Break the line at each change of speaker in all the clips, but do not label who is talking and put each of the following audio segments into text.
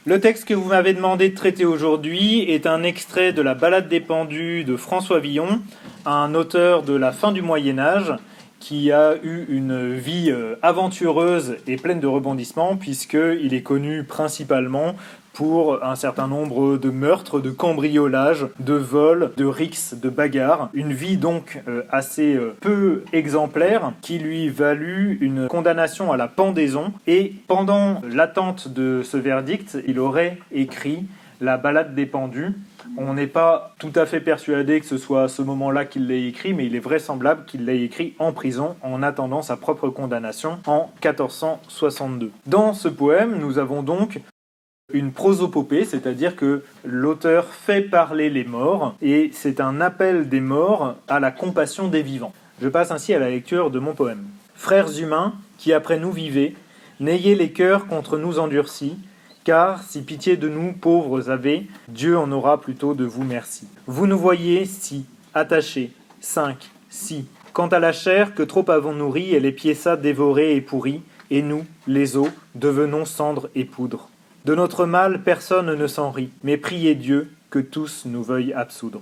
Le texte que vous m'avez demandé de traiter aujourd'hui est un extrait de la Ballade des pendus de François Villon, un auteur de la fin du Moyen-Âge qui a eu une vie aventureuse et pleine de rebondissements puisqu'il est connu principalement pour un certain nombre de meurtres, de cambriolages, de vols, de rixes, de bagarres. Une vie donc assez peu exemplaire qui lui valut une condamnation à la pendaison. Et pendant l'attente de ce verdict, il aurait écrit la Ballade des pendus. On n'est pas tout à fait persuadé que ce soit à ce moment-là qu'il l'ait écrit, mais il est vraisemblable qu'il l'ait écrit en prison en attendant sa propre condamnation en 1462. Dans ce poème, nous avons donc une prosopopée, c'est-à-dire que l'auteur fait parler les morts, et c'est un appel des morts à la compassion des vivants. Je passe ainsi à la lecture de mon poème. Frères humains, qui après nous vivez, n'ayez les cœurs contre nous endurcis, car si pitié de nous pauvres avez, Dieu en aura plutôt de vous merci. Vous nous voyez si, attachés, 5, si. Quant à la chair que trop avons nourrie, elle est piéça dévorée et pourrie, et nous, les os, devenons cendres et poudre. De notre mal, personne ne s'en rit, mais priez Dieu que tous nous veuillent absoudre.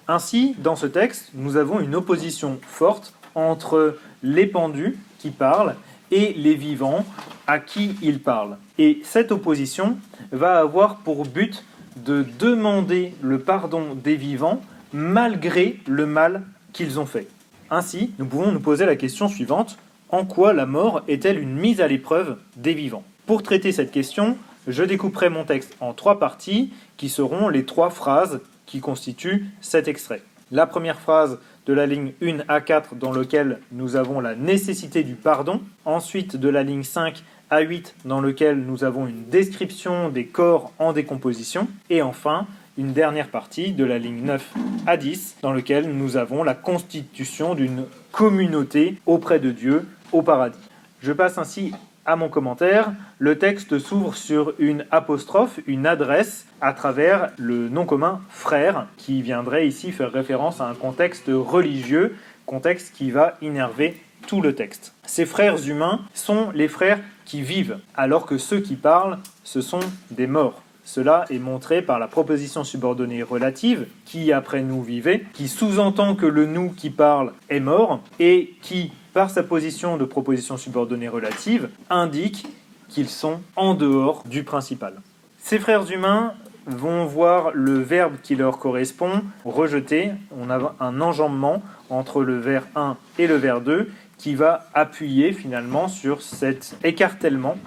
Ainsi, dans ce texte, nous avons une opposition forte entre les pendus qui parlent et les vivants à qui ils parlent. Et cette opposition va avoir pour but de demander le pardon des vivants malgré le mal qu'ils ont fait. Ainsi, nous pouvons nous poser la question suivante: en quoi la mort est-elle une mise à l'épreuve des vivants? Pour traiter cette question, je découperai mon texte en 3 parties qui seront les 3 phrases qui constituent cet extrait. La première phrase de la ligne 1 à 4 dans laquelle nous avons la nécessité du pardon, ensuite de la ligne 5 à 8 dans lequel nous avons une description des corps en décomposition, et enfin une dernière partie de la ligne 9 à 10 dans laquelle nous avons la constitution d'une communauté auprès de Dieu au paradis. Je passe ainsi à mon commentaire. Le texte s'ouvre sur une apostrophe, une adresse, à travers le nom commun frère, qui viendrait ici faire référence à un contexte religieux, contexte qui va innerver tout le texte. Ces frères humains sont les frères qui vivent, alors que ceux qui parlent, ce sont des morts. Cela est montré par la proposition subordonnée relative, qui après nous vivait, qui sous-entend que le nous qui parle est mort, et qui, par sa position de proposition subordonnée relative, indique qu'ils sont en dehors du principal. Ces frères humains vont voir le verbe qui leur correspond rejeté. On a un enjambement entre le vers 1 et le vers 2 qui va appuyer finalement sur cet écartèlement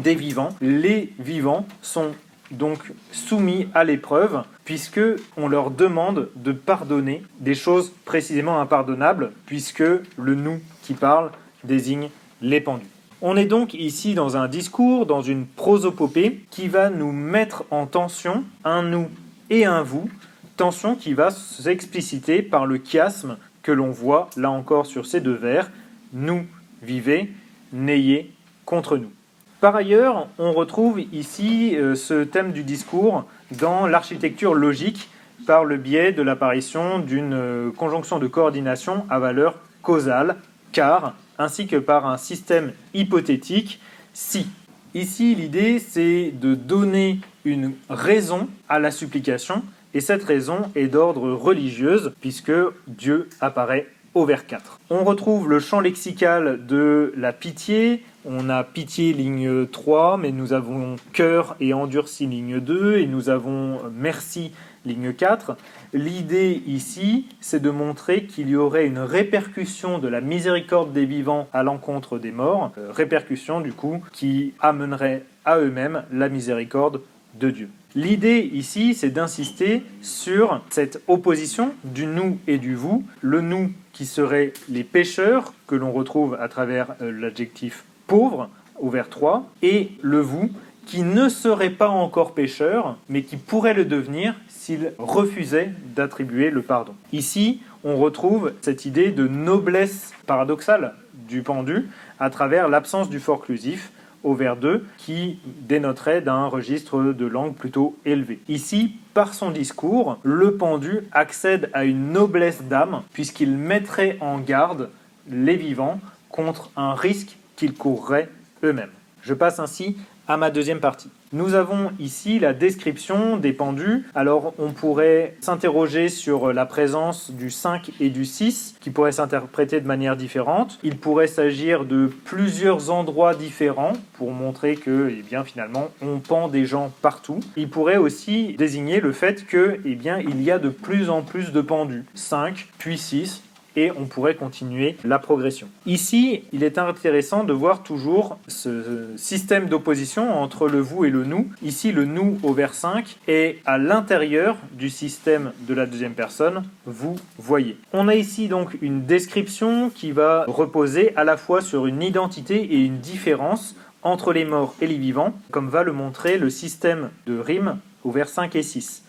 des vivants. Les vivants sont donc soumis à l'épreuve, puisque on leur demande de pardonner des choses précisément impardonnables, puisque le nous qui parle désigne les pendus. On est donc ici dans un discours, dans une prosopopée, qui va nous mettre en tension un nous et un vous, tension qui va s'expliciter par le chiasme que l'on voit là encore sur ces 2 vers, nous vivez, n'ayez contre nous. Par ailleurs, on retrouve ici ce thème du discours dans l'architecture logique par le biais de l'apparition d'une conjonction de coordination à valeur causale, car, ainsi que par un système hypothétique, si. Ici, l'idée, c'est de donner une raison à la supplication, et cette raison est d'ordre religieuse, puisque Dieu apparaît au vers 4. On retrouve le champ lexical de la pitié. On a pitié ligne 3, mais nous avons cœur et endurci ligne 2, et nous avons merci ligne 4. L'idée ici, c'est de montrer qu'il y aurait une répercussion de la miséricorde des vivants à l'encontre des morts, répercussion du coup qui amènerait à eux-mêmes la miséricorde de Dieu. L'idée ici, c'est d'insister sur cette opposition du nous et du vous, le nous qui serait les pécheurs, que l'on retrouve à travers l'adjectif pauvre au vers 3, et le vous qui ne serait pas encore pécheur, mais qui pourrait le devenir s'il refusait d'attribuer le pardon. Ici, on retrouve cette idée de noblesse paradoxale du pendu à travers l'absence du forclusif au vers 2, qui dénoterait d'un registre de langue plutôt élevé. Ici, par son discours, le pendu accède à une noblesse d'âme, puisqu'il mettrait en garde les vivants contre un risque qu'ils courraient eux-mêmes. Je passe ainsi à ma deuxième partie. Nous avons ici la description des pendus. Alors on pourrait s'interroger sur la présence du 5 et du 6 qui pourraient s'interpréter de manière différente. Il pourrait s'agir de plusieurs endroits différents pour montrer que finalement on pend des gens partout. Il pourrait aussi désigner le fait que il y a de plus en plus de pendus. 5 puis 6. Et on pourrait continuer la progression. Ici, il est intéressant de voir toujours ce système d'opposition entre le vous et le nous. Ici, le nous au vers 5 est à l'intérieur du système de la deuxième personne, vous voyez. On a ici donc une description qui va reposer à la fois sur une identité et une différence entre les morts et les vivants, comme va le montrer le système de rime au vers 5 et 6.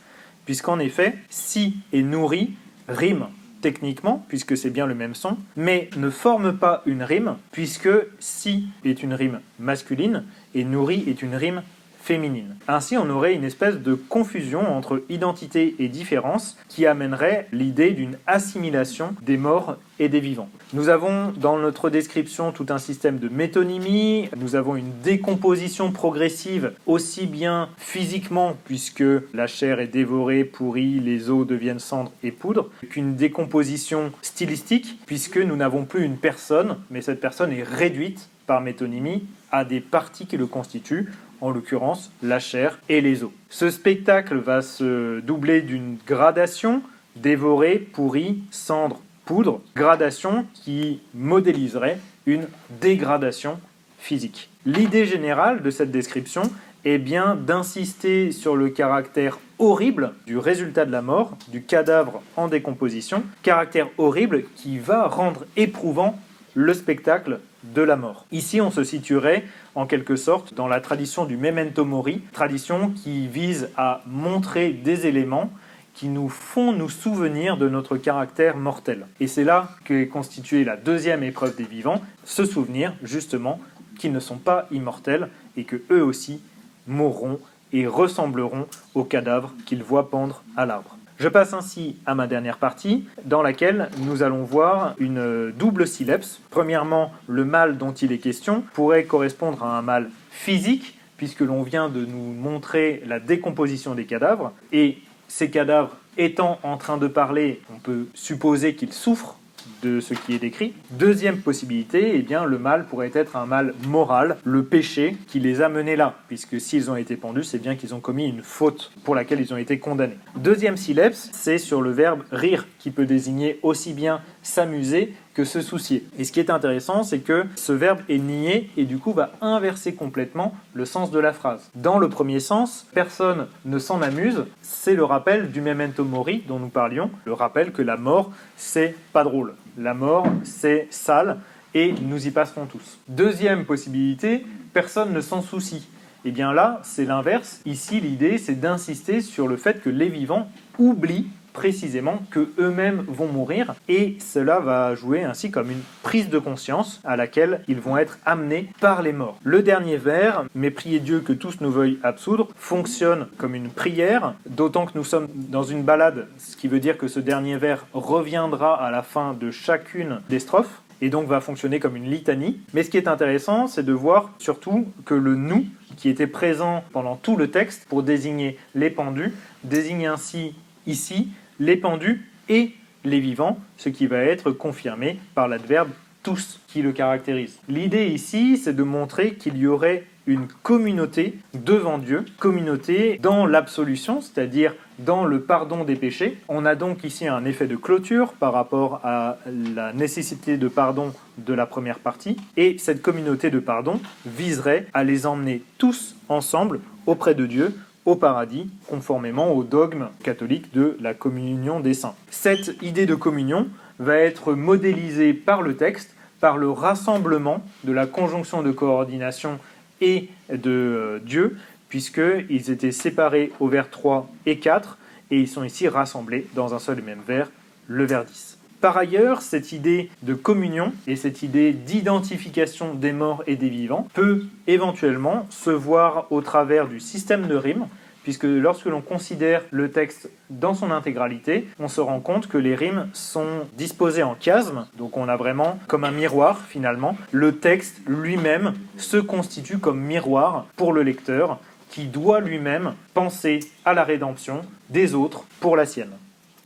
Puisqu'en effet, si et nourri riment techniquement, puisque c'est bien le même son, mais ne forme pas une rime, puisque si est une rime masculine et nourri est une rime féminine. Ainsi, on aurait une espèce de confusion entre identité et différence qui amènerait l'idée d'une assimilation des morts et des vivants. Nous avons dans notre description tout un système de métonymie, nous avons une décomposition progressive aussi bien physiquement, puisque la chair est dévorée, pourrie, les os deviennent cendres et poudre, qu'une décomposition stylistique, puisque nous n'avons plus une personne, mais cette personne est réduite par métonymie à des parties qui le constituent, en l'occurrence la chair et les os. Ce spectacle va se doubler d'une gradation, dévoré, pourri, cendre, poudre, gradation qui modéliserait une dégradation physique. L'idée générale de cette description est bien d'insister sur le caractère horrible du résultat de la mort, du cadavre en décomposition, caractère horrible qui va rendre éprouvant le spectacle de la mort. Ici, on se situerait en quelque sorte dans la tradition du memento mori, tradition qui vise à montrer des éléments qui nous font nous souvenir de notre caractère mortel. Et c'est là qu'est constituée la deuxième épreuve des vivants, se souvenir justement qu'ils ne sont pas immortels et que eux aussi mourront et ressembleront aux cadavres qu'ils voient pendre à l'arbre. Je passe ainsi à ma dernière partie, dans laquelle nous allons voir une double syllèpse. Premièrement, le mal dont il est question pourrait correspondre à un mal physique, puisque l'on vient de nous montrer la décomposition des cadavres, et ces cadavres étant en train de parler, on peut supposer qu'ils souffrent de ce qui est décrit. Deuxième possibilité, le mal pourrait être un mal moral, le péché qui les a menés là, puisque s'ils ont été pendus, c'est bien qu'ils ont commis une faute pour laquelle ils ont été condamnés. Deuxième syllèpse, c'est sur le verbe rire, qui peut désigner aussi bien s'amuser que se soucier. Et ce qui est intéressant, c'est que ce verbe est nié et du coup va inverser complètement le sens de la phrase. Dans le premier sens, personne ne s'en amuse, c'est le rappel du memento mori dont nous parlions, le rappel que la mort, c'est pas drôle. La mort, c'est sale et nous y passerons tous. Deuxième possibilité, personne ne s'en soucie. Et bien là, c'est l'inverse. Ici, l'idée, c'est d'insister sur le fait que les vivants oublient précisément que eux-mêmes vont mourir et cela va jouer ainsi comme une prise de conscience à laquelle ils vont être amenés par les morts. Le dernier vers, mais priez Dieu que tous nous veuillent absoudre, fonctionne comme une prière, d'autant que nous sommes dans une ballade, ce qui veut dire que ce dernier vers reviendra à la fin de chacune des strophes et donc va fonctionner comme une litanie. Mais ce qui est intéressant, c'est de voir surtout que le « nous », qui était présent pendant tout le texte pour désigner les pendus, désigne ainsi ici les pendus et les vivants, ce qui va être confirmé par l'adverbe tous qui le caractérise. L'idée ici, c'est de montrer qu'il y aurait une communauté devant Dieu, communauté dans l'absolution, c'est-à-dire dans le pardon des péchés. On a donc ici un effet de clôture par rapport à la nécessité de pardon de la première partie, et cette communauté de pardon viserait à les emmener tous ensemble auprès de Dieu, au paradis, conformément au dogme catholique de la communion des saints. Cette idée de communion va être modélisée par le texte, par le rassemblement de la conjonction de coordination et de Dieu, puisqu'ils étaient séparés au vers 3 et 4, et ils sont ici rassemblés dans un seul et même vers, le vers 10. Par ailleurs, cette idée de communion et cette idée d'identification des morts et des vivants peut éventuellement se voir au travers du système de rimes, puisque lorsque l'on considère le texte dans son intégralité, on se rend compte que les rimes sont disposées en chiasme, donc on a vraiment comme un miroir finalement. Le texte lui-même se constitue comme miroir pour le lecteur, qui doit lui-même penser à la rédemption des autres pour la sienne.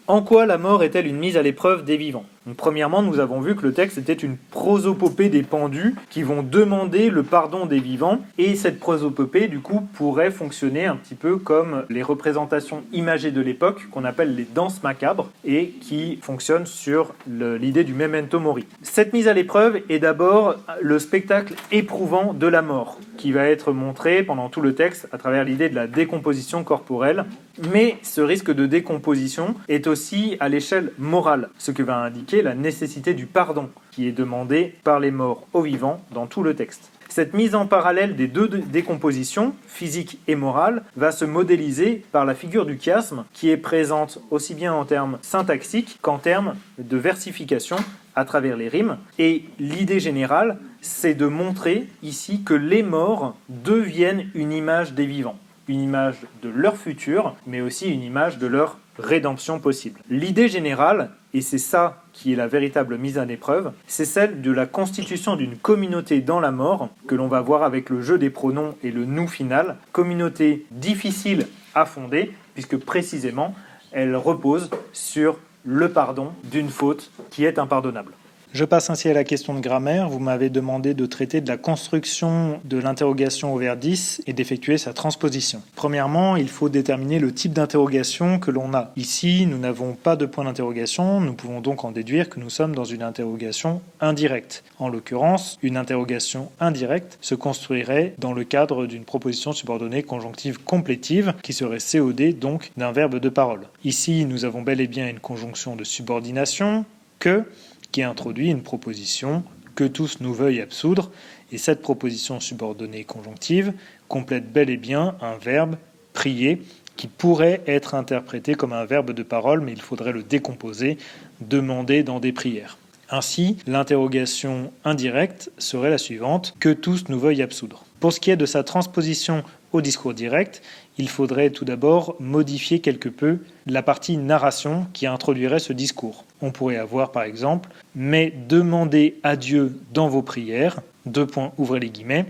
En quoi la mort est-elle une mise à l'épreuve des vivants ? Donc, premièrement, nous avons vu que le texte était une prosopopée des pendus qui vont demander le pardon des vivants, et cette prosopopée, du coup, pourrait fonctionner un petit peu comme les représentations imagées de l'époque, qu'on appelle les danses macabres, et qui fonctionnent sur l'idée du memento mori. Cette mise à l'épreuve est d'abord le spectacle éprouvant de la mort, qui va être montré pendant tout le texte à travers l'idée de la décomposition corporelle, mais ce risque de décomposition est aussi à l'échelle morale, ce que va indiquer la nécessité du pardon qui est demandé par les morts aux vivants dans tout le texte. Cette mise en parallèle des deux décompositions, physique et morale, va se modéliser par la figure du chiasme qui est présente aussi bien en termes syntaxiques qu'en termes de versification à travers les rimes. Et l'idée générale, c'est de montrer ici que les morts deviennent une image des vivants, une image de leur futur, mais aussi une image de leur rédemption possible. L'idée générale, et c'est ça qui est la véritable mise à l'épreuve, c'est celle de la constitution d'une communauté dans la mort, que l'on va voir avec le jeu des pronoms et le nous final, communauté difficile à fonder, puisque précisément, elle repose sur le pardon d'une faute qui est impardonnable. Je passe ainsi à la question de grammaire. Vous m'avez demandé de traiter de la construction de l'interrogation au verbe 10 et d'effectuer sa transposition. Premièrement, il faut déterminer le type d'interrogation que l'on a. Ici, nous n'avons pas de point d'interrogation, nous pouvons donc en déduire que nous sommes dans une interrogation indirecte. En l'occurrence, une interrogation indirecte se construirait dans le cadre d'une proposition subordonnée conjonctive complétive qui serait COD donc d'un verbe de parole. Ici, nous avons bel et bien une conjonction de subordination que qui introduit une proposition que tous nous veuillent absoudre, et cette proposition subordonnée conjonctive complète bel et bien un verbe prier qui pourrait être interprété comme un verbe de parole, mais il faudrait le décomposer, demander dans des prières. Ainsi, l'interrogation indirecte serait la suivante, que tous nous veuillent absoudre. Pour ce qui est de sa transposition au discours direct, il faudrait tout d'abord modifier quelque peu la partie narration qui introduirait ce discours. On pourrait avoir par exemple « Mais demandez à Dieu dans vos prières », ouvrez les guillemets.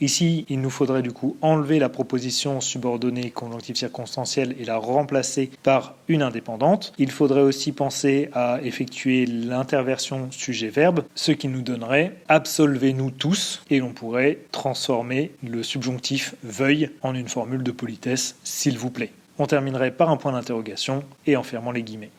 Ici, il nous faudrait du coup enlever la proposition subordonnée conjonctive circonstancielle et la remplacer par une indépendante. Il faudrait aussi penser à effectuer l'interversion sujet-verbe, ce qui nous donnerait « absolvez-nous tous » et l'on pourrait transformer le subjonctif « veuille » en une formule de politesse « s'il vous plaît ». On terminerait par un point d'interrogation et en fermant les guillemets.